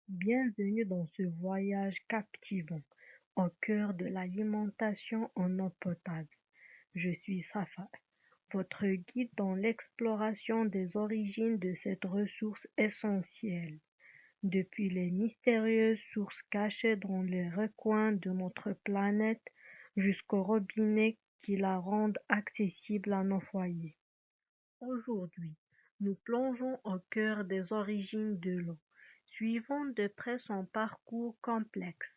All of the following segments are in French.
Bienvenue dans ce voyage captivant au cœur de l'alimentation en eau potable. Je suis Safa, votre guide dans l'exploration des origines de cette ressource essentielle, depuis les mystérieuses sources cachées dans les recoins de notre planète jusqu'aux robinets qui la rendent accessible à nos foyers. Aujourd'hui, nous plongeons au cœur des origines de l'eau, suivant de près son parcours complexe,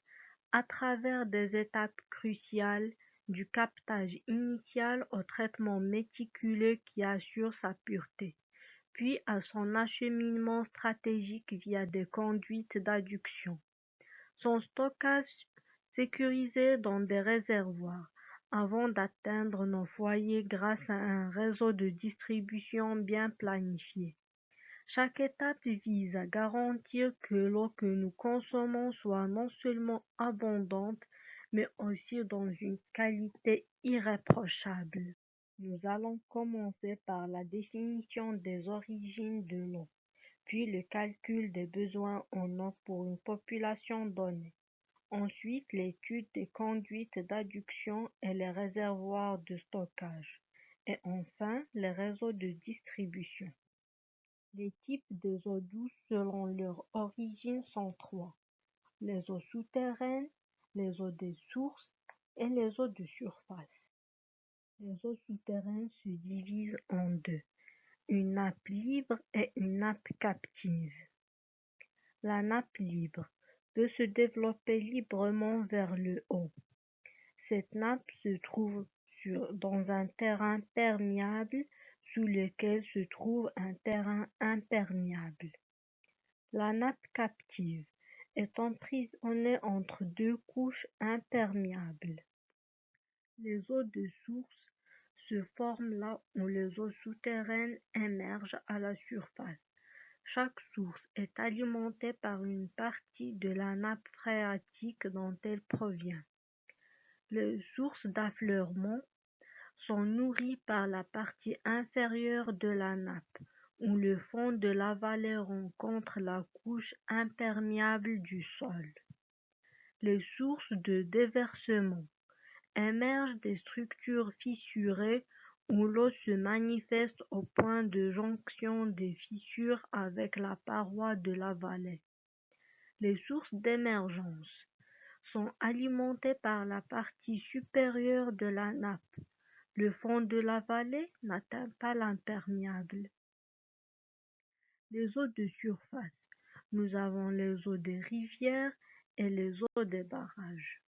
à travers des étapes cruciales, du captage initial au traitement méticuleux qui assure sa pureté, puis à son acheminement stratégique via des conduites d'adduction. Son stockage sécurisé dans des réservoirs avant d'atteindre nos foyers grâce à un réseau de distribution bien planifié. Chaque étape vise à garantir que l'eau que nous consommons soit non seulement abondante, mais aussi dans une qualité irréprochable. Nous allons commencer par la définition des origines de l'eau, puis le calcul des besoins en eau pour une population donnée. Ensuite, l'étude des conduites d'adduction et les réservoirs de stockage. Et enfin, les réseaux de distribution. Les types de eaux douces selon leur origine sont trois: les eaux souterraines, les eaux des sources et les eaux de surface. Les eaux souterraines se divisent en deux, une nappe libre et une nappe captive. La nappe libre peut se développer librement vers le haut. Cette nappe se trouve dans un terrain perméable sous lequel se trouve un terrain imperméable. La nappe captive est emprisonnée entre deux couches imperméables. Les eaux de source se forment là où les eaux souterraines émergent à la surface. Chaque source est alimentée par une partie de la nappe phréatique dont elle provient. Les sources d'affleurement sont nourries par la partie inférieure de la nappe, où le fond de la vallée rencontre la couche imperméable du sol. Les sources de déversement émergent des structures fissurées où l'eau se manifeste au point de jonction des fissures avec la paroi de la vallée. Les sources d'émergence sont alimentées par la partie supérieure de la nappe. Le fond de la vallée n'atteint pas l'imperméable. Les eaux de surface. Nous avons les eaux des rivières et les eaux des barrages.